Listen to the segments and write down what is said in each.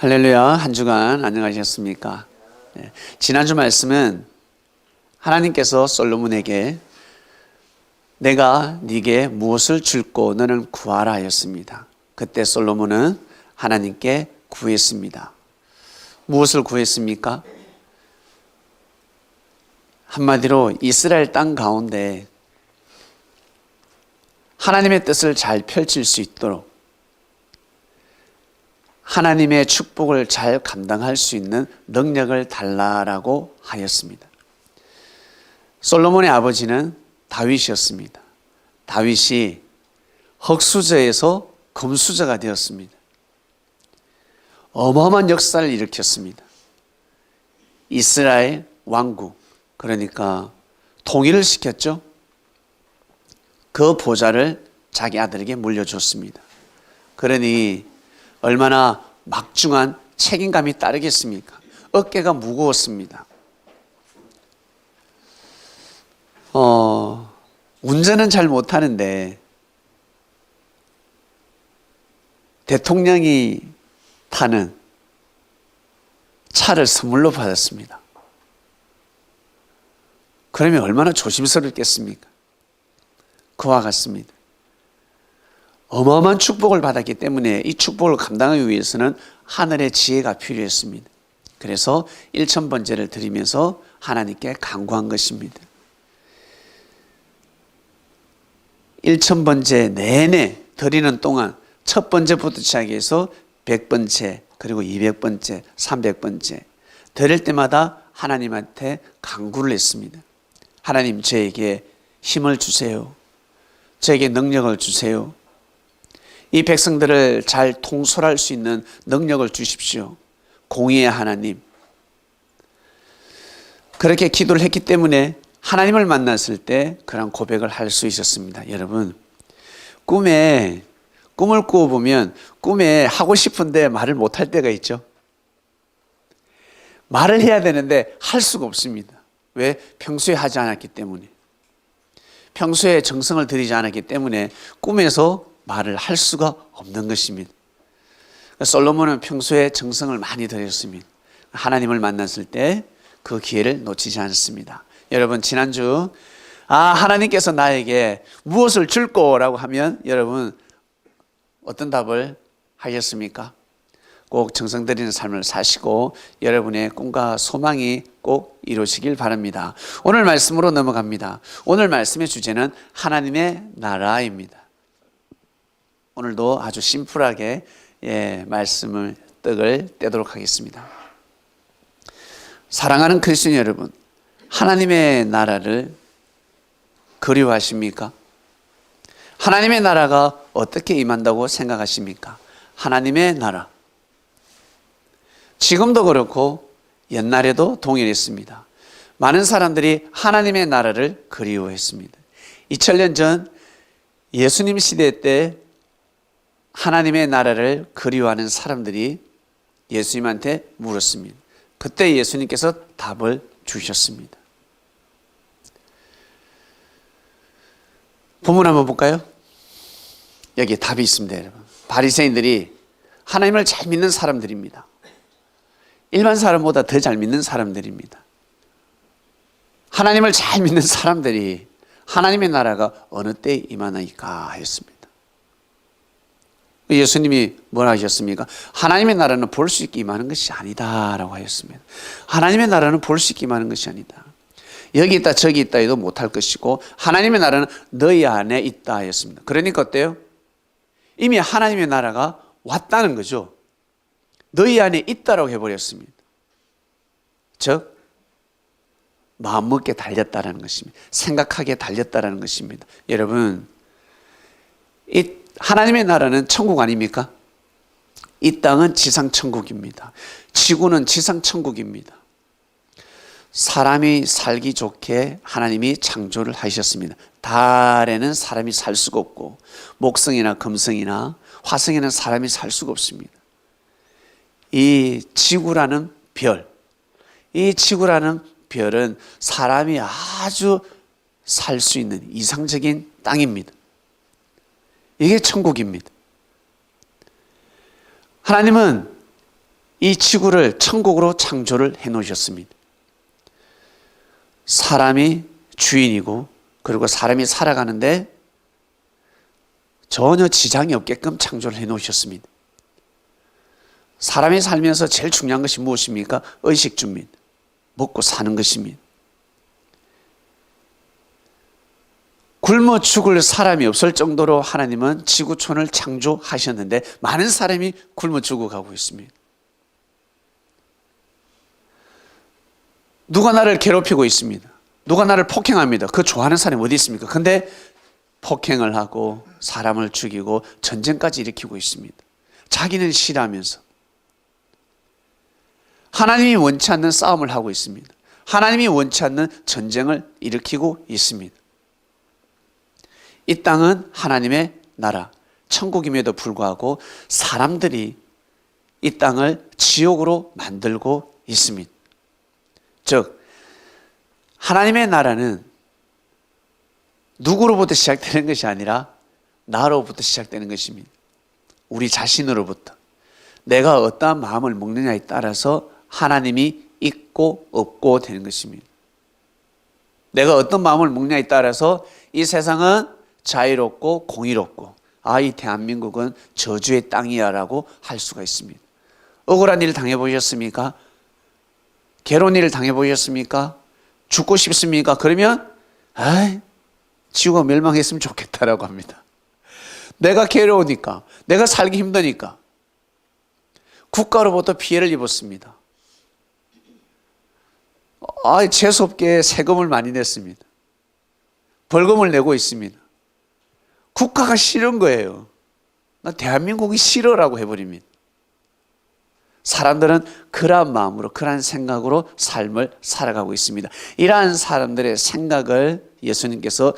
할렐루야. 한 주간 안녕하셨습니까? 네. 지난주 말씀은 하나님께서 솔로몬에게 내가 네게 무엇을 줄고 너는 구하라 하였습니다. 그때 솔로몬은 하나님께 구했습니다. 무엇을 구했습니까? 한마디로 이스라엘 땅 가운데 하나님의 뜻을 잘 펼칠 수 있도록 하나님의 축복을 잘 감당할 수 있는 능력을 달라라고 하였습니다. 솔로몬의 아버지는 다윗이었습니다. 다윗이 흙수저에서 금수저가 되었습니다. 어마어마한 역사를 일으켰습니다. 이스라엘 왕국, 그러니까 통일을 시켰죠. 그 보좌를 자기 아들에게 물려줬습니다. 그러니 얼마나 막중한 책임감이 따르겠습니까? 어깨가 무거웠습니다. 운전은 잘 못하는데 대통령이 타는 차를 선물로 받았습니다. 그러면 얼마나 조심스럽겠습니까? 그와 같습니다. 어마어마한 축복을 받았기 때문에 이 축복을 감당하기 위해서는 하늘의 지혜가 필요했습니다. 그래서 1000번제를 드리면서 하나님께 간구한 것입니다. 1000번제 내내 드리는 동안 첫 번째부터 시작해서 100번째 그리고 200번째 300번째 드릴 때마다 하나님한테 간구를 했습니다. 하나님, 저에게 힘을 주세요. 저에게 능력을 주세요. 이 백성들을 잘 통솔할 수 있는 능력을 주십시오. 공의의 하나님. 그렇게 기도를 했기 때문에 하나님을 만났을 때 그런 고백을 할 수 있었습니다. 여러분, 꿈을 꾸어보면 꿈에 하고 싶은데 말을 못할 때가 있죠. 말을 해야 되는데 할 수가 없습니다. 왜? 평소에 하지 않았기 때문에. 평소에 정성을 들이지 않았기 때문에 꿈에서 말을 할 수가 없는 것입니다. 솔로몬은 평소에 정성을 많이 들였습니다. 하나님을 만났을 때 그 기회를 놓치지 않습니다. 여러분, 지난주 하나님께서 나에게 무엇을 줄 거라고 하면 여러분 어떤 답을 하셨습니까? 꼭 정성 들이는 삶을 사시고 여러분의 꿈과 소망이 꼭 이루어지길 바랍니다. 오늘 말씀으로 넘어갑니다. 오늘 말씀의 주제는 하나님의 나라입니다. 오늘도 아주 심플하게 말씀을 떡을 떼도록 하겠습니다. 사랑하는 그리스도인 여러분, 하나님의 나라를 그리워하십니까? 하나님의 나라가 어떻게 임한다고 생각하십니까? 하나님의 나라, 지금도 그렇고 옛날에도 동일했습니다. 많은 사람들이 하나님의 나라를 그리워했습니다. 2000년 전 예수님 시대 때 하나님의 나라를 그리워하는 사람들이 예수님한테 물었습니다. 그때 예수님께서 답을 주셨습니다. 본문 한번 볼까요? 여기 답이 있습니다, 여러분. 바리새인들이 하나님을 잘 믿는 사람들입니다. 일반 사람보다 더 잘 믿는 사람들입니다. 하나님을 잘 믿는 사람들이 하나님의 나라가 어느 때 임하나이까 하였습니다. 예수님이 뭐라 하셨습니까? 하나님의 나라는 볼 수 있게 임하는 것이 아니다 라고 하였습니다. 하나님의 나라는 볼 수 있게 임하는 것이 아니다. 여기 있다 저기 있다 해도 못할 것이고 하나님의 나라는 너희 안에 있다 하였습니다. 그러니까 어때요? 이미 하나님의 나라가 왔다는 거죠. 너희 안에 있다라고 해버렸습니다. 즉 마음먹게 달렸다는 것입니다. 생각하게 달렸다는 것입니다. 여러분, 이 하나님의 나라는 천국 아닙니까? 이 땅은 지상천국입니다. 지구는 지상천국입니다. 사람이 살기 좋게 하나님이 창조를 하셨습니다. 달에는 사람이 살 수가 없고 목성이나 금성이나 화성에는 사람이 살 수가 없습니다. 이 지구라는 별, 이 지구라는 별은 사람이 아주 살 수 있는 이상적인 땅입니다. 이게 천국입니다. 하나님은 이 지구를 천국으로 창조를 해 놓으셨습니다. 사람이 주인이고 그리고 사람이 살아가는데 전혀 지장이 없게끔 창조를 해 놓으셨습니다. 사람이 살면서 제일 중요한 것이 무엇입니까? 의식주입니다. 먹고 사는 것입니다. 굶어 죽을 사람이 없을 정도로 하나님은 지구촌을 창조하셨는데 많은 사람이 굶어 죽어가고 있습니다. 누가 나를 괴롭히고 있습니다. 누가 나를 폭행합니다. 그거 좋아하는 사람이 어디 있습니까? 근데 폭행을 하고 사람을 죽이고 전쟁까지 일으키고 있습니다. 자기는 싫어하면서 하나님이 원치 않는 싸움을 하고 있습니다. 하나님이 원치 않는 전쟁을 일으키고 있습니다. 이 땅은 하나님의 나라, 천국임에도 불구하고 사람들이 이 땅을 지옥으로 만들고 있습니다. 즉 하나님의 나라는 누구로부터 시작되는 것이 아니라 나로부터 시작되는 것입니다. 우리 자신으로부터. 내가 어떠한 마음을 먹느냐에 따라서 하나님이 있고 없고 되는 것입니다. 내가 어떤 마음을 먹느냐에 따라서 이 세상은 자유롭고 공의롭고 이 대한민국은 저주의 땅이야 라고 할 수가 있습니다. 억울한 일 당해보셨습니까? 괴로운 일을 당해보셨습니까? 죽고 싶습니까? 그러면 지구가 멸망했으면 좋겠다라고 합니다. 내가 괴로우니까, 내가 살기 힘드니까 국가로부터 피해를 입었습니다. 재수없게 세금을 많이 냈습니다. 벌금을 내고 있습니다. 국가가 싫은 거예요. 나 대한민국이 싫어라고 해버립니다. 사람들은 그러한 마음으로 그러한 생각으로 삶을 살아가고 있습니다. 이러한 사람들의 생각을 예수님께서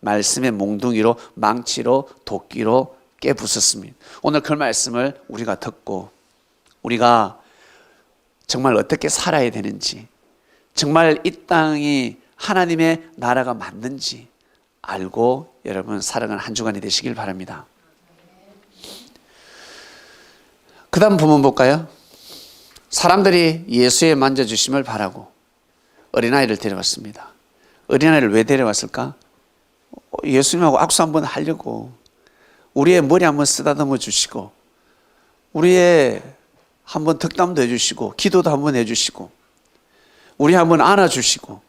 말씀의 몽둥이로 망치로 도끼로 깨부쉈습니다. 오늘 그 말씀을 우리가 듣고 우리가 정말 어떻게 살아야 되는지, 정말 이 땅이 하나님의 나라가 맞는지 알고 여러분 살아가는 한 주간이 되시길 바랍니다. 그 다음 부분 볼까요? 사람들이 예수의 만져주심을 바라고 어린아이를 데려왔습니다. 어린아이를 왜 데려왔을까? 예수님하고 악수 한번 하려고, 우리의 머리 한번 쓰다듬어 주시고, 우리의 한번 덕담도 해주시고, 기도도 한번 해주시고, 우리 한번 안아주시고.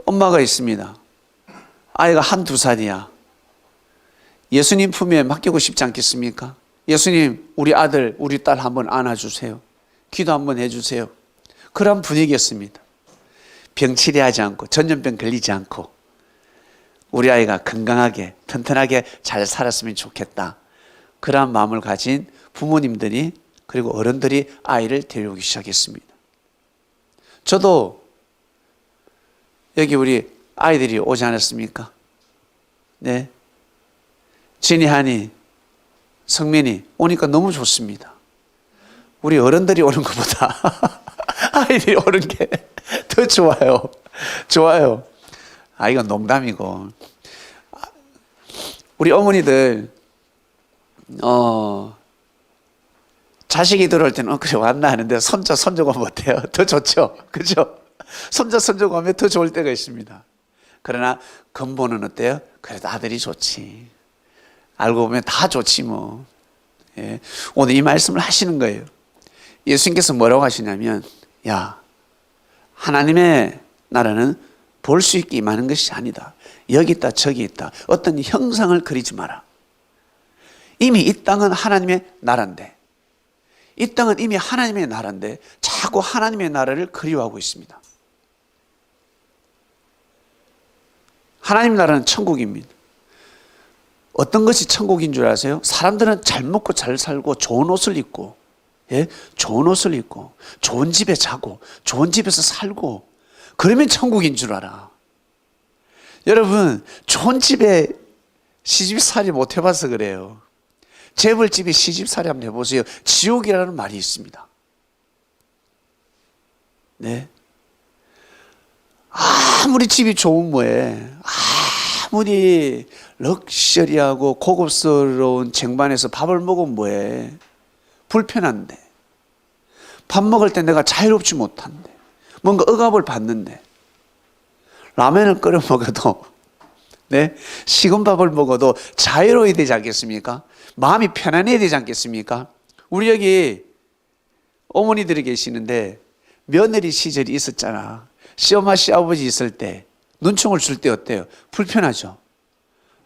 엄마가 있습니다. 아이가 1-2살이야. 예수님 품에 맡기고 싶지 않겠습니까? 예수님, 우리 아들, 우리 딸 한번 안아주세요. 기도 한번 해주세요. 그런 분위기였습니다. 병치레하지 않고 전염병 걸리지 않고 우리 아이가 건강하게 튼튼하게 잘 살았으면 좋겠다. 그런 마음을 가진 부모님들이 그리고 어른들이 아이를 데려오기 시작했습니다. 저도 여기 우리 아이들이 오지 않았습니까? 네. 진이, 한이, 성민이 오니까 너무 좋습니다. 우리 어른들이 오는 것보다 아이들이 오는 게 더 좋아요. 좋아요. 이건 농담이고. 우리 어머니들, 자식이 들어올 때는, 그래, 왔나 하는데, 손주가 오면 어때요? 더 좋죠? 그죠? 손주가 오면 더 좋을 때가 있습니다. 그러나, 근본은 어때요? 그래도 아들이 좋지. 알고 보면 다 좋지, 뭐. 예. 오늘 이 말씀을 하시는 거예요. 예수님께서 뭐라고 하시냐면, 하나님의 나라는 볼 수 있게 임하는 것이 아니다. 여기 있다 저기 있다. 어떤 형상을 그리지 마라. 이미 이 땅은 하나님의 나라인데, 이 땅은 이미 하나님의 나라인데 자꾸 하나님의 나라를 그리워하고 있습니다. 하나님 나라는 천국입니다. 어떤 것이 천국인 줄 아세요? 사람들은 잘 먹고 잘 살고 좋은 옷을 입고, 좋은 옷을 입고 좋은 집에 자고 좋은 집에서 살고 그러면 천국인 줄 알아. 여러분, 좋은 집에 시집살이 못 해봐서 그래요. 재벌집에 시집살이 한번 해보세요. 지옥이라는 말이 있습니다. 네. 아무리 집이 좋은 뭐해, 아무리 럭셔리하고 고급스러운 쟁반에서 밥을 먹으면 뭐해, 불편한데, 밥 먹을 때 내가 자유롭지 못한데, 뭔가 억압을 받는데, 라면을 끓여 먹어도, 네, 식은 밥을 먹어도 자유로워야 되지 않겠습니까? 마음이 편안해야 되지 않겠습니까? 우리 여기 어머니들이 계시는데 며느리 시절이 있었잖아. 시어마 시아버지 있을 때 눈총을 줄 때 어때요? 불편하죠.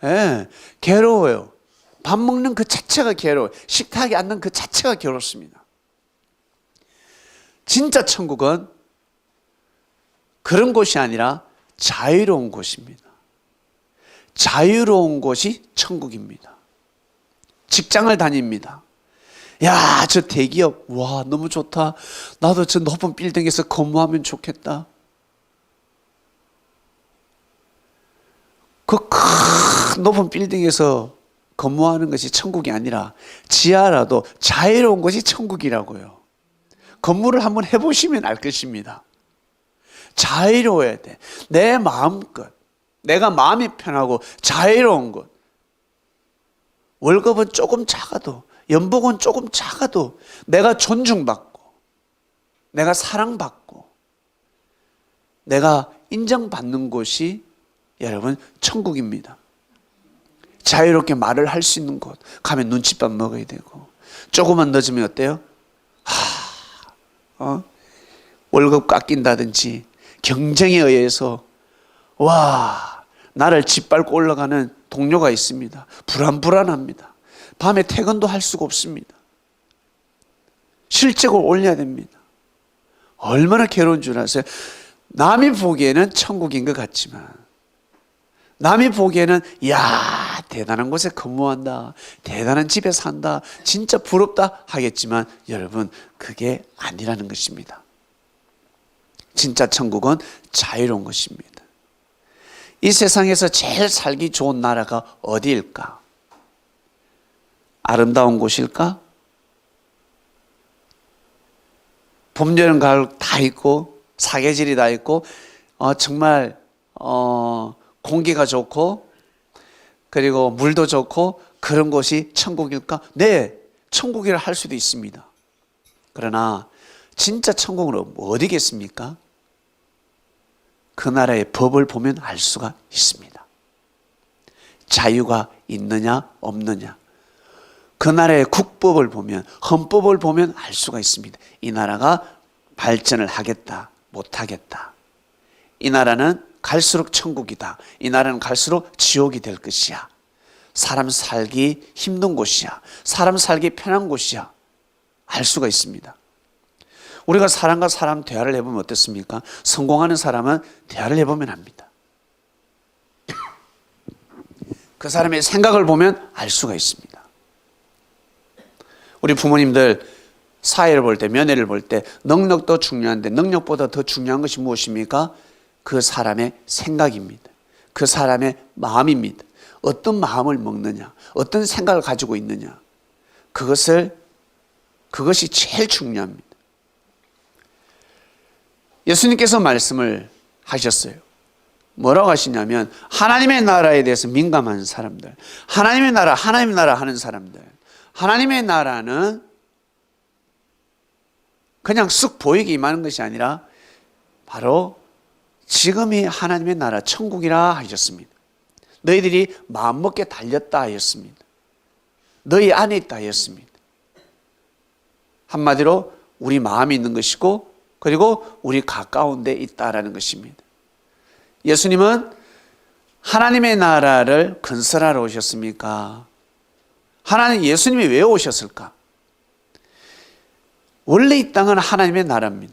예, 괴로워요. 밥 먹는 그 자체가 괴로워요. 식탁에 앉는 그 자체가 괴롭습니다. 진짜 천국은 그런 곳이 아니라 자유로운 곳입니다. 자유로운 곳이 천국입니다. 직장을 다닙니다. 야, 저 대기업, 와, 너무 좋다. 나도 저 높은 빌딩에서 근무하면 좋겠다. 그 큰 높은 빌딩에서 근무하는 것이 천국이 아니라 지하라도 자유로운 것이 천국이라고요. 근무를 한번 해보시면 알 것입니다. 자유로워야 돼. 내 마음껏, 내가 마음이 편하고 자유로운 것. 월급은 조금 작아도, 연봉은 조금 작아도 내가 존중받고, 내가 사랑받고, 내가 인정받는 곳이 여러분 천국입니다. 자유롭게 말을 할 수 있는 곳 가면 눈칫밥 먹어야 되고, 조금만 늦으면 어때요? 월급 깎인다든지 경쟁에 의해서 와, 나를 짓밟고 올라가는 동료가 있습니다. 불안합니다. 밤에 퇴근도 할 수가 없습니다. 실적을 올려야 됩니다. 얼마나 괴로운 줄 아세요? 남이 보기에는 천국인 것 같지만, 남이 보기에는 야, 대단한 곳에 근무한다, 대단한 집에 산다, 진짜 부럽다 하겠지만 여러분, 그게 아니라는 것입니다. 진짜 천국은 자유로운 것입니다. 이 세상에서 제일 살기 좋은 나라가 어디일까? 아름다운 곳일까? 봄, 여름, 가을 다 있고 사계절이 다 있고 정말 공기가 좋고 그리고 물도 좋고 그런 곳이 천국일까? 네, 천국이라 할 수도 있습니다. 그러나 진짜 천국은 어디겠습니까? 그 나라의 법을 보면 알 수가 있습니다. 자유가 있느냐 없느냐, 그 나라의 국법을 보면, 헌법을 보면 알 수가 있습니다. 이 나라가 발전을 하겠다 못하겠다, 이 나라는 갈수록 천국이다, 이 나라는 갈수록 지옥이 될 것이야, 사람 살기 힘든 곳이야, 사람 살기 편한 곳이야, 알 수가 있습니다. 우리가 사람과 사람 대화를 해보면 어떻습니까? 성공하는 사람은 대화를 해보면 압니다. 그 사람의 생각을 보면 알 수가 있습니다. 우리 부모님들 사회를 볼 때, 면회를 볼 때 능력도 중요한데 능력보다 더 중요한 것이 무엇입니까? 그 사람의 생각입니다. 그 사람의 마음입니다. 어떤 마음을 먹느냐, 어떤 생각을 가지고 있느냐, 그것이 제일 중요합니다. 예수님께서 말씀을 하셨어요. 뭐라고 하시냐면, 하나님의 나라에 대해서 민감한 사람들, 하나님의 나라 하는 사람들, 하나님의 나라는 그냥 쑥 보이게 임하는 것이 아니라 바로 지금이 하나님의 나라 천국이라 하셨습니다. 너희들이 마음먹게 달렸다 하였습니다. 너희 안에 있다 하였습니다. 한마디로 우리 마음이 있는 것이고, 그리고 우리 가까운 데 있다라는 것입니다. 예수님은 하나님의 나라를 건설하러 오셨습니까? 예수님이 왜 오셨을까? 원래 이 땅은 하나님의 나라입니다.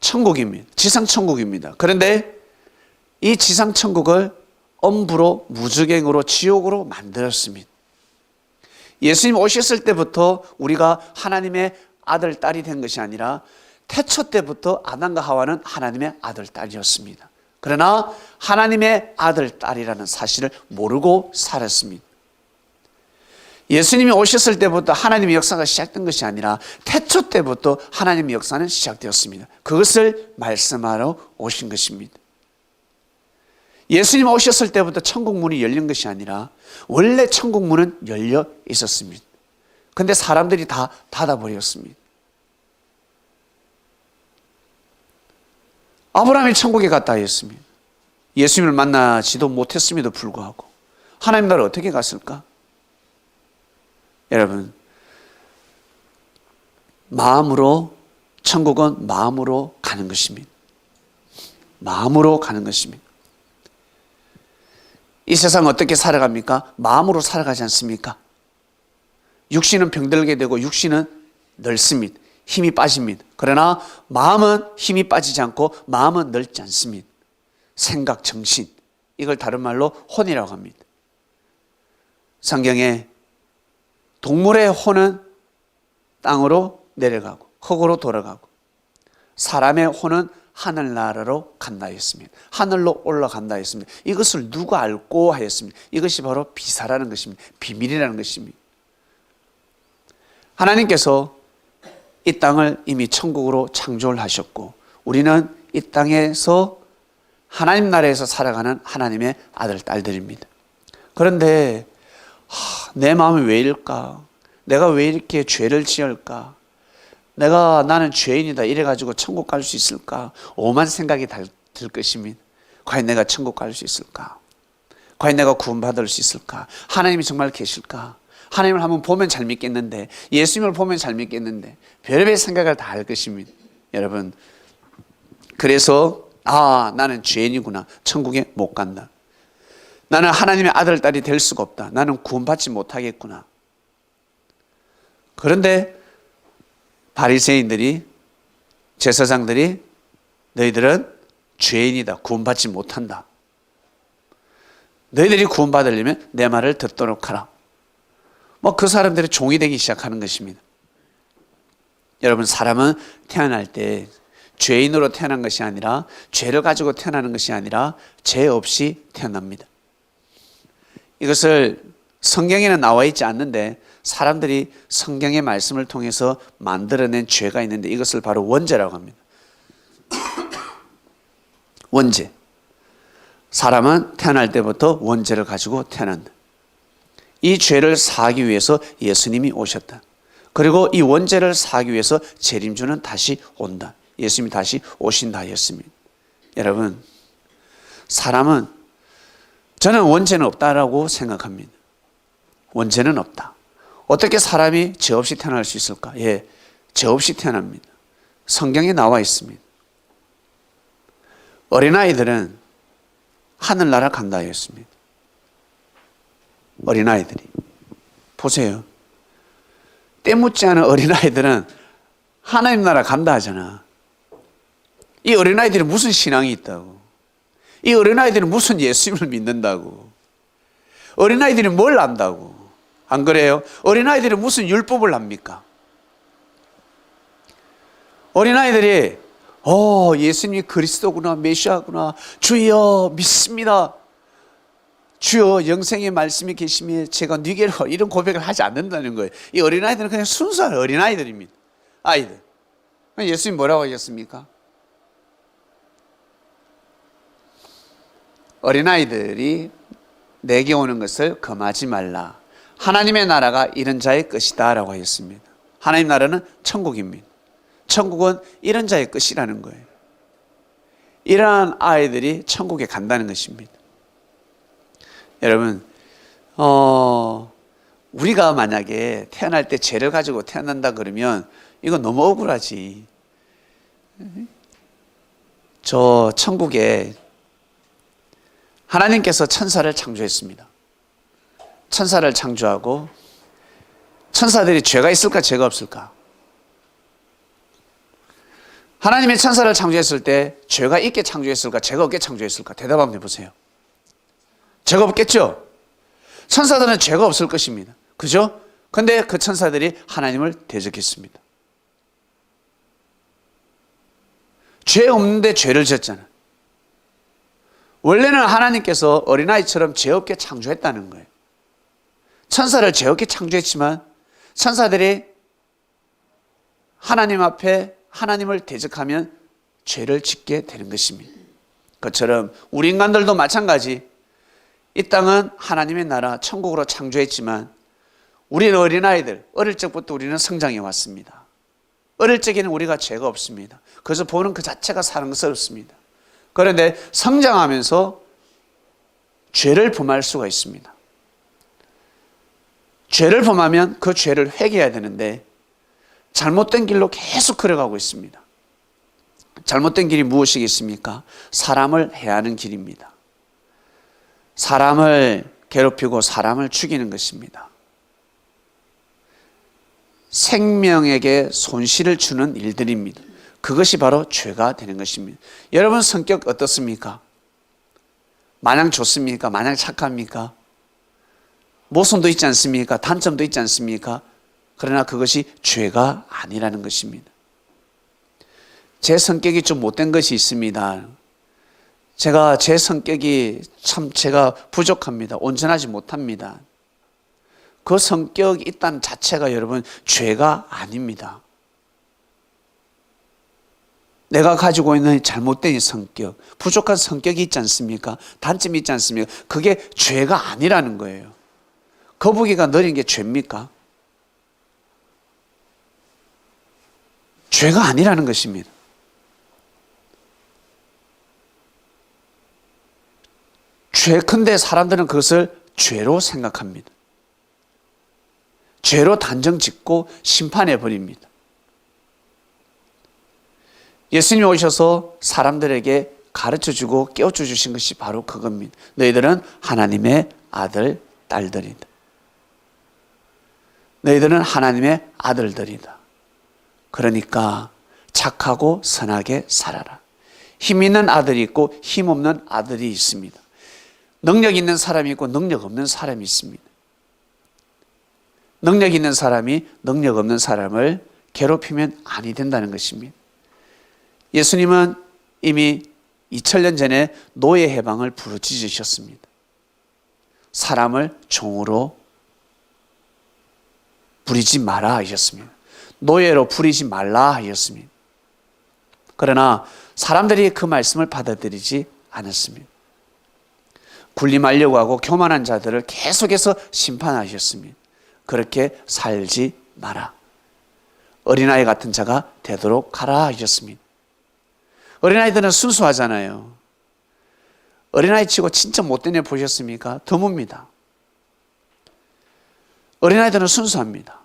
천국입니다. 지상천국입니다. 그런데 이 지상천국을 엄부로, 무주갱으로, 지옥으로 만들었습니다. 예수님 오셨을 때부터 우리가 하나님의 아들, 딸이 된 것이 아니라 태초 때부터 아담과 하와는 하나님의 아들, 딸이었습니다. 그러나 하나님의 아들, 딸이라는 사실을 모르고 살았습니다. 예수님이 오셨을 때부터 하나님의 역사가 시작된 것이 아니라 태초 때부터 하나님의 역사는 시작되었습니다. 그것을 말씀하러 오신 것입니다. 예수님 오셨을 때부터 천국 문이 열린 것이 아니라 원래 천국 문은 열려 있었습니다. 근데 사람들이 다 닫아버렸습니다. 아브라함이 천국에 갔다 했습니다. 예수님을 만나지도 못했음에도 불구하고 하나님 나라를 어떻게 갔을까? 여러분, 마음으로, 천국은 마음으로 가는 것입니다. 마음으로 가는 것입니다. 이 세상 어떻게 살아갑니까? 마음으로 살아가지 않습니까? 육신은 병들게 되고 육신은 늙습니다. 힘이 빠집니다. 그러나 마음은 힘이 빠지지 않고 마음은 늙지 않습니다. 생각, 정신, 이걸 다른 말로 혼이라고 합니다. 성경에 동물의 혼은 땅으로 내려가고 흙으로 돌아가고 사람의 혼은 하늘나라로 간다 했습니다. 하늘로 올라간다 했습니다. 이것을 누가 알고 하였습니다. 이것이 바로 비사라는 것입니다. 비밀이라는 것입니다. 하나님께서 이 땅을 이미 천국으로 창조를 하셨고 우리는 이 땅에서 하나님 나라에서 살아가는 하나님의 아들, 딸들입니다. 그런데 내 마음이 왜 이럴까? 내가 왜 이렇게 죄를 지을까? 나는 죄인이다 이래가지고 천국 갈 수 있을까? 오만 생각이 들 것입니다. 과연 내가 천국 갈 수 있을까? 과연 내가 구원받을 수 있을까? 하나님이 정말 계실까? 하나님을 한번 보면 잘 믿겠는데, 예수님을 보면 잘 믿겠는데, 별의별 생각을 다 할 것입니다. 여러분, 그래서 나는 죄인이구나. 천국에 못 간다. 나는 하나님의 아들, 딸이 될 수가 없다. 나는 구원받지 못하겠구나. 그런데 바리새인들이, 제사장들이 너희들은 죄인이다. 구원받지 못한다. 너희들이 구원받으려면 내 말을 듣도록 하라. 그 사람들이 종이 되기 시작하는 것입니다. 여러분, 사람은 태어날 때 죄인으로 태어난 것이 아니라, 죄를 가지고 태어나는 것이 아니라 죄 없이 태어납니다. 이것을 성경에는 나와 있지 않는데 사람들이 성경의 말씀을 통해서 만들어낸 죄가 있는데 이것을 바로 원죄라고 합니다. 원죄. 사람은 태어날 때부터 원죄를 가지고 태어난다. 이 죄를 사하기 위해서 예수님이 오셨다. 그리고 이 원죄를 사하기 위해서 재림주는 다시 온다. 예수님이 다시 오신다 하였습니다. 여러분, 사람은, 저는 원죄는 없다라고 생각합니다. 원죄는 없다. 어떻게 사람이 죄 없이 태어날 수 있을까? 예, 죄 없이 태어납니다. 성경에 나와 있습니다. 어린아이들은 하늘나라 간다 하였습니다. 어린아이들이. 보세요. 때묻지 않은 어린아이들은 하나님 나라 간다 하잖아. 이 어린아이들이 무슨 신앙이 있다고. 이 어린아이들은 무슨 예수님을 믿는다고. 어린아이들이 뭘 안다고. 안 그래요? 어린아이들이 무슨 율법을 압니까? 어린아이들이 예수님이 그리스도구나, 메시아구나, 주여 믿습니다. 주여 영생의 말씀이 계시면 제가 니게로, 이런 고백을 하지 않는다는 거예요. 이 어린아이들은 그냥 순수한 어린아이들입니다. 아이들. 예수님 뭐라고 하셨습니까? 어린아이들이 내게 오는 것을 금하지 말라. 하나님의 나라가 이런 자의 것이다 라고 하였습니다. 하나님 나라는 천국입니다. 천국은 이런 자의 것이라는 거예요. 이러한 아이들이 천국에 간다는 것입니다. 여러분, 우리가 만약에 태어날 때 죄를 가지고 태어난다 그러면 이건 너무 억울하지. 저 천국에 하나님께서 천사를 창조했습니다. 천사를 창조하고 천사들이 죄가 있을까 죄가 없을까? 하나님의 천사를 창조했을 때 죄가 있게 창조했을까 죄가 없게 창조했을까? 대답 한번 해보세요. 죄가 없겠죠? 천사들은 죄가 없을 것입니다. 그죠? 근데 그 천사들이 하나님을 대적했습니다. 죄 없는데 죄를 지었잖아요. 원래는 하나님께서 어린아이처럼 죄 없게 창조했다는 거예요. 천사를 죄 없게 창조했지만 천사들이 하나님 앞에 하나님을 대적하면 죄를 짓게 되는 것입니다. 그처럼 우리 인간들도 마찬가지. 이 땅은 하나님의 나라 천국으로 창조했지만 우리는 어린아이들, 어릴 적부터 우리는 성장해 왔습니다. 어릴 적에는 우리가 죄가 없습니다. 그래서 보는 그 자체가 사랑스럽습니다. 그런데 성장하면서 죄를 범할 수가 있습니다. 죄를 범하면 그 죄를 회개해야 되는데 잘못된 길로 계속 걸어가고 있습니다. 잘못된 길이 무엇이겠습니까? 사람을 해하는 길입니다. 사람을 괴롭히고 사람을 죽이는 것입니다. 생명에게 손실을 주는 일들입니다. 그것이 바로 죄가 되는 것입니다. 여러분 성격 어떻습니까? 마냥 좋습니까? 마냥 착합니까? 모순도 있지 않습니까? 단점도 있지 않습니까? 그러나 그것이 죄가 아니라는 것입니다. 제 성격이 좀 못된 것이 있습니다. 제 성격이 참 제가 부족합니다. 온전하지 못합니다. 그 성격이 있다는 자체가 여러분 죄가 아닙니다. 내가 가지고 있는 잘못된 성격, 부족한 성격이 있지 않습니까? 단점이 있지 않습니까? 그게 죄가 아니라는 거예요. 거북이가 느린 게 죄입니까? 죄가 아니라는 것입니다. 근데 사람들은 그것을 죄로 생각합니다. 죄로 단정 짓고 심판해 버립니다. 예수님이 오셔서 사람들에게 가르쳐주고 깨우쳐 주신 것이 바로 그겁니다. 너희들은 하나님의 아들, 딸들이다. 너희들은 하나님의 아들들이다. 그러니까 착하고 선하게 살아라. 힘 있는 아들이 있고 힘 없는 아들이 있습니다. 능력 있는 사람이 있고 능력 없는 사람이 있습니다. 능력 있는 사람이 능력 없는 사람을 괴롭히면 아니 된다는 것입니다. 예수님은 이미 2000년 전에 노예 해방을 부르짖으셨습니다. 사람을 종으로 부리지 마라 하셨습니다. 노예로 부리지 말라 하셨습니다. 그러나 사람들이 그 말씀을 받아들이지 않았습니다. 군림하려고 하고 교만한 자들을 계속해서 심판하셨습니다. 그렇게 살지 마라. 어린아이 같은 자가 되도록 하라 하셨습니다. 어린아이들은 순수하잖아요. 어린아이 치고 진짜 못된 애 보셨습니까? 드뭅니다. 어린아이들은 순수합니다.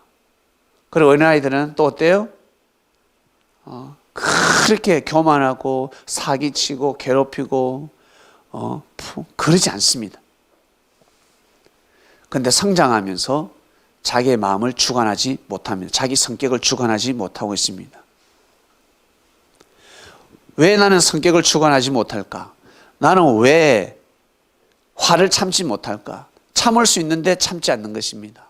그리고 어린아이들은 또 어때요? 그렇게 교만하고 사기치고 괴롭히고 그러지 않습니다. 그런데 성장하면서 자기의 마음을 주관하지 못합니다. 자기 성격을 주관하지 못하고 있습니다. 왜 나는 성격을 주관하지 못할까? 나는 왜 화를 참지 못할까? 참을 수 있는데 참지 않는 것입니다.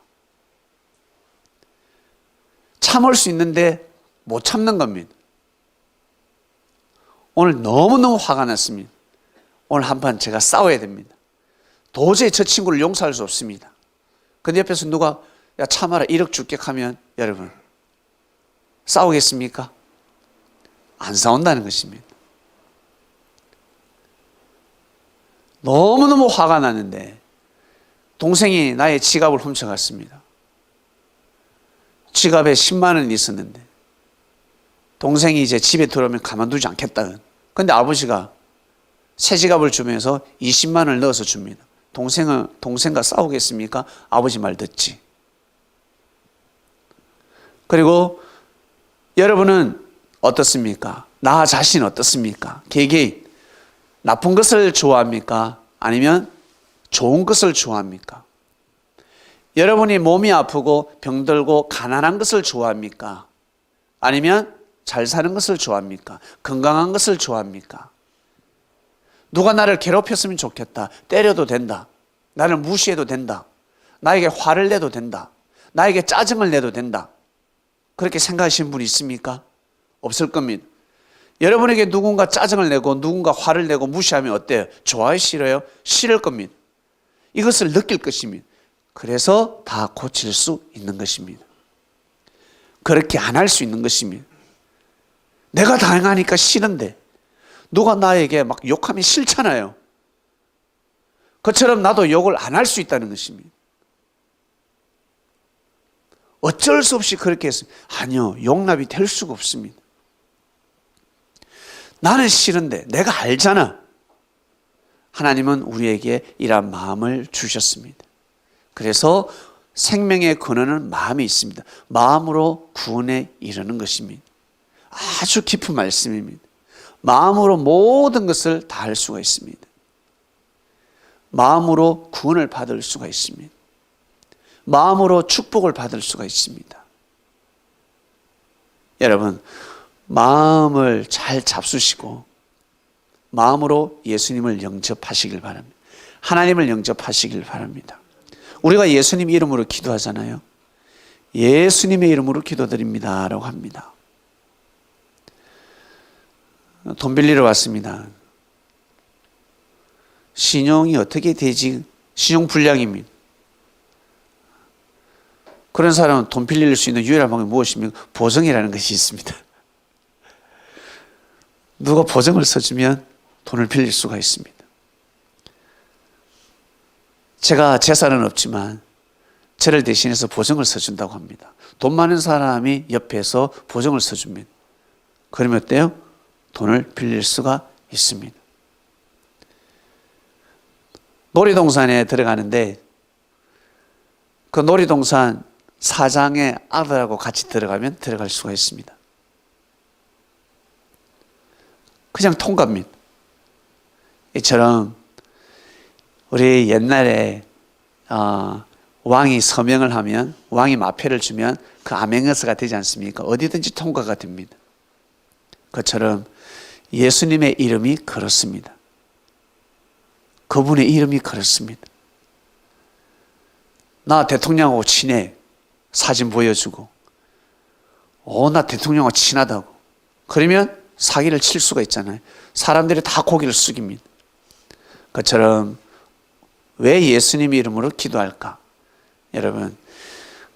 참을 수 있는데 못 참는 겁니다. 오늘 너무너무 화가 났습니다. 오늘 한번 제가 싸워야 됩니다. 도저히 저 친구를 용서할 수 없습니다. 근데 옆에서 누가 야 참아라 1억 줄게 하면 여러분 싸우겠습니까? 안 싸운다는 것입니다. 너무너무 화가 나는데 동생이 나의 지갑을 훔쳐갔습니다. 지갑에 10만 원이 있었는데 동생이 이제 집에 들어오면 가만두지 않겠다. 근데 아버지가 새 지갑을 주면서 20만 원을 넣어서 줍니다. 동생과 싸우겠습니까? 아버지 말 듣지. 그리고 여러분은 어떻습니까? 나 자신 어떻습니까? 개개인 나쁜 것을 좋아합니까? 아니면 좋은 것을 좋아합니까? 여러분이 몸이 아프고 병들고 가난한 것을 좋아합니까? 아니면 잘 사는 것을 좋아합니까? 건강한 것을 좋아합니까? 누가 나를 괴롭혔으면 좋겠다. 때려도 된다. 나를 무시해도 된다. 나에게 화를 내도 된다. 나에게 짜증을 내도 된다. 그렇게 생각하시는 분이 있습니까? 없을 겁니다. 여러분에게 누군가 짜증을 내고 누군가 화를 내고 무시하면 어때요? 좋아요? 싫어요? 싫을 겁니다. 이것을 느낄 것입니다. 그래서 다 고칠 수 있는 것입니다. 그렇게 안 할 수 있는 것입니다. 내가 당하니까 싫은데 누가 나에게 막 욕하면 싫잖아요. 그처럼 나도 욕을 안 할 수 있다는 것입니다. 어쩔 수 없이 그렇게 했습니다. 아니요, 용납이 될 수가 없습니다. 나는 싫은데 내가 알잖아. 하나님은 우리에게 이러한 마음을 주셨습니다. 그래서 생명의 근원은 마음에 있습니다. 마음으로 구원에 이르는 것입니다. 아주 깊은 말씀입니다. 마음으로 모든 것을 다 할 수가 있습니다. 마음으로 구원을 받을 수가 있습니다. 마음으로 축복을 받을 수가 있습니다. 여러분, 마음을 잘 잡수시고 마음으로 예수님을 영접하시길 바랍니다. 하나님을 영접하시길 바랍니다. 우리가 예수님 이름으로 기도하잖아요. 예수님의 이름으로 기도드립니다 라고 합니다. 돈 빌리러 왔습니다. 신용이 어떻게 되지? 신용 불량입니다. 그런 사람은 돈 빌릴 수 있는 유일한 방법이 무엇입니까? 보증이라는 것이 있습니다. 누가 보증을 써주면 돈을 빌릴 수가 있습니다. 제가 재산은 없지만 저를 대신해서 보증을 써준다고 합니다. 돈 많은 사람이 옆에서 보증을 써줍니다. 그러면 어때요? 돈을 빌릴 수가 있습니다. 놀이동산에 들어가는데 그 놀이동산 사장의 아들하고 같이 들어가면 들어갈 수가 있습니다. 그냥 통과입니다. 이처럼 우리 옛날에 왕이 서명을 하면, 왕이 마패를 주면 그 아멘거스가 되지 않습니까? 어디든지 통과가 됩니다. 그처럼 예수님의 이름이 그렇습니다. 그분의 이름이 그렇습니다. 나 대통령하고 친해. 사진 보여주고. 나 대통령하고 친하다고. 그러면 사기를 칠 수가 있잖아요. 사람들이 다 고개를 숙입니다. 그처럼 왜 예수님의 이름으로 기도할까? 여러분,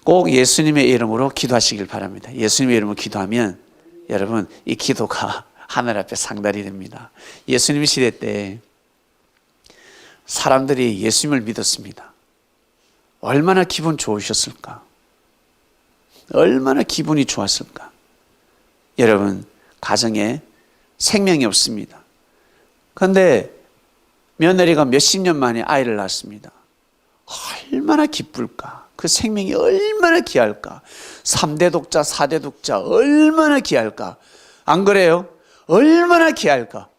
꼭 예수님의 이름으로 기도하시길 바랍니다. 예수님의 이름으로 기도하면 여러분, 이 기도가 하늘 앞에 상달이 됩니다. 예수님 시대 때 사람들이 예수님을 믿었습니다. 얼마나 기분 좋으셨을까? 얼마나 기분이 좋았을까? 여러분, 가정에 생명이 없습니다. 그런데 며느리가 몇십 년 만에 아이를 낳았습니다. 얼마나 기쁠까? 그 생명이 얼마나 귀할까? 3대 독자, 4대 독자 얼마나 귀할까? 안 그래요? 얼마나 귀할까?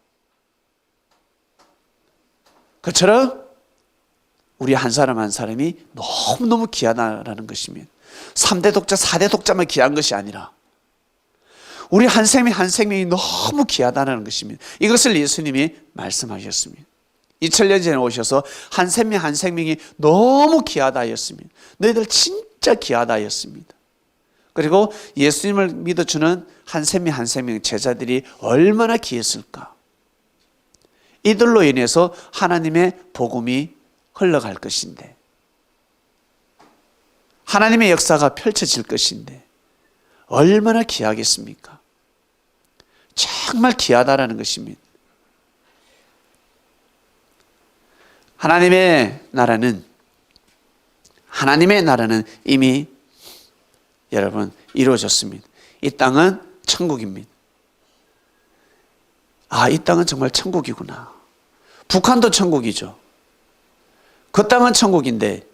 그처럼 우리 한 사람 한 사람이 너무너무 귀하다라는 것입니다. 3대 독자, 4대 독자만 귀한 것이 아니라 우리 한 생명 한 생명이 너무 귀하다는 것입니다. 이것을 예수님이 말씀하셨습니다. 2000년 전에 오셔서 한 생명 한 생명이 너무 귀하다 하였습니다. 너희들 진짜 귀하다 하였습니다. 그리고 예수님을 믿어주는 한 생명 한 생명 제자들이 얼마나 귀했을까? 이들로 인해서 하나님의 복음이 흘러갈 것인데, 하나님의 역사가 펼쳐질 것인데 얼마나 귀하겠습니까? 정말 귀하다라는 것입니다. 하나님의 나라는 이미 여러분 이루어졌습니다. 이 땅은 천국입니다. 이 땅은 정말 천국이구나. 북한도 천국이죠. 그 땅은 천국인데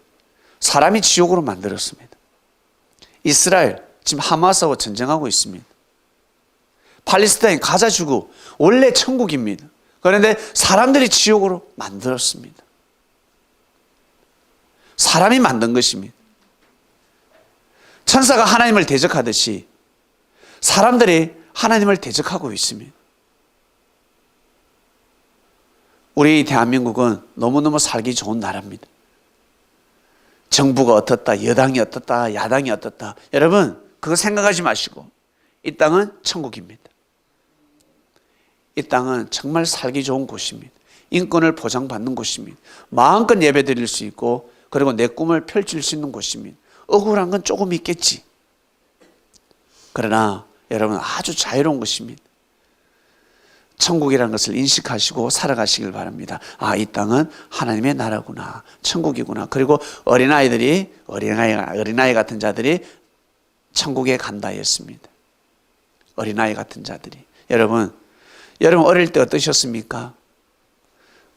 사람이 지옥으로 만들었습니다. 이스라엘 지금 하마스하고 전쟁하고 있습니다. 팔레스타인 가자주고 원래 천국입니다. 그런데 사람들이 지옥으로 만들었습니다. 사람이 만든 것입니다. 천사가 하나님을 대적하듯이 사람들이 하나님을 대적하고 있습니다. 우리 대한민국은 너무너무 살기 좋은 나라입니다. 정부가 어떻다, 여당이 어떻다, 야당이 어떻다. 여러분, 그거 생각하지 마시고 이 땅은 천국입니다. 이 땅은 정말 살기 좋은 곳입니다. 인권을 보장받는 곳입니다. 마음껏 예배 드릴 수 있고 그리고 내 꿈을 펼칠 수 있는 곳입니다. 억울한 건 조금 있겠지. 그러나 여러분 아주 자유로운 것입니다. 천국이라는 것을 인식하시고 살아가시길 바랍니다. 이 땅은 하나님의 나라구나, 천국이구나. 그리고 어린아이 같은 자들이 천국에 간다였습니다. 어린아이 같은 자들이. 여러분 어릴 때 어떠셨습니까?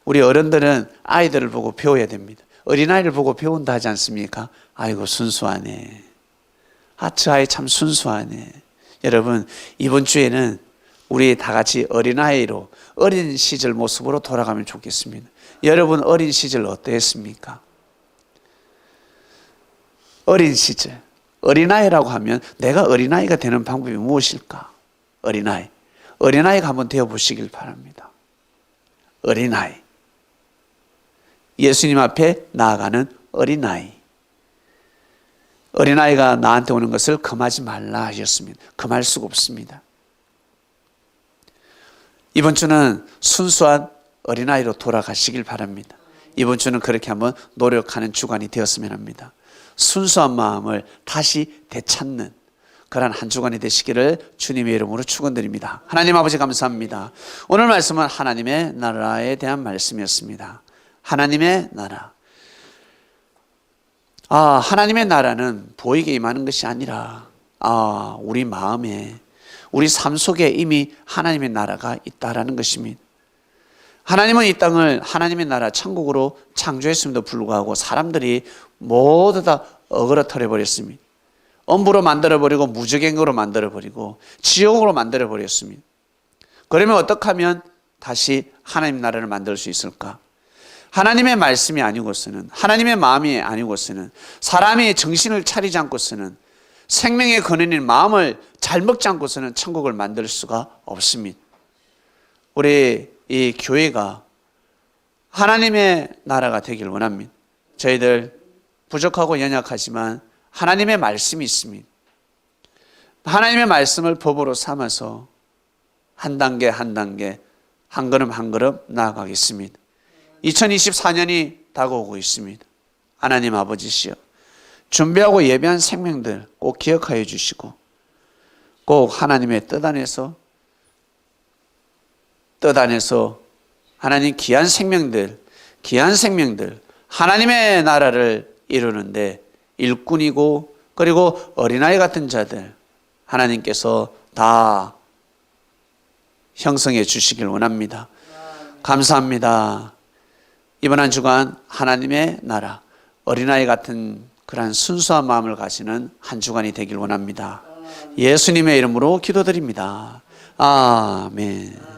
우리 어른들은 아이들을 보고 배워야 됩니다. 어린아이를 보고 배운다 하지 않습니까? 아이고 순수하네. 저 아이 참 순수하네. 여러분 이번 주에는 우리 다 같이 어린아이로 어린 시절 모습으로 돌아가면 좋겠습니다. 여러분 어린 시절 어떠했습니까? 어린 시절, 어린아이라고 하면 내가 어린아이가 되는 방법이 무엇일까? 어린아이가 한번 되어보시길 바랍니다. 어린아이, 예수님 앞에 나아가는 어린아이가 나한테 오는 것을 금하지 말라 하셨습니다. 금할 수가 없습니다. 이번 주는 순수한 어린아이로 돌아가시길 바랍니다. 이번 주는 그렇게 한번 노력하는 주간이 되었으면 합니다. 순수한 마음을 다시 되찾는 그러한 한 주간이 되시기를 주님의 이름으로 축원드립니다. 하나님 아버지 감사합니다. 오늘 말씀은 하나님의 나라에 대한 말씀이었습니다. 하나님의 나라. 하나님의 나라는 보이게 임하는 것이 아니라 우리 마음에 우리 삶 속에 이미 하나님의 나라가 있다라는 것입니다. 하나님은 이 땅을 하나님의 나라 천국으로 창조했음에도 불구하고 사람들이 모두 다 어그러뜨려 버렸습니다. 엄부로 만들어버리고 무적행으로 만들어버리고 지옥으로 만들어버렸습니다. 그러면 어떻게 하면 다시 하나님 나라를 만들 수 있을까? 하나님의 말씀이 아니고서는, 하나님의 마음이 아니고서는, 사람이 정신을 차리지 않고서는, 생명의 근원인 마음을 잘 먹지 않고서는 천국을 만들 수가 없습니다. 우리 이 교회가 하나님의 나라가 되길 원합니다. 저희들 부족하고 연약하지만 하나님의 말씀이 있습니다. 하나님의 말씀을 법으로 삼아서 한 단계 한 단계, 한 걸음 한 걸음 나아가겠습니다. 2024년이 다가오고 있습니다. 하나님 아버지시여, 준비하고 예배한 생명들 꼭 기억하여 주시고 꼭 하나님의 뜻 안에서 하나님 귀한 생명들 하나님의 나라를 이루는데 일꾼이고 그리고 어린아이 같은 자들 하나님께서 다 형성해 주시길 원합니다. 감사합니다. 이번 한 주간 하나님의 나라, 어린아이 같은 그러한 순수한 마음을 가지는 한 주간이 되길 원합니다. 예수님의 이름으로 기도드립니다. 아멘.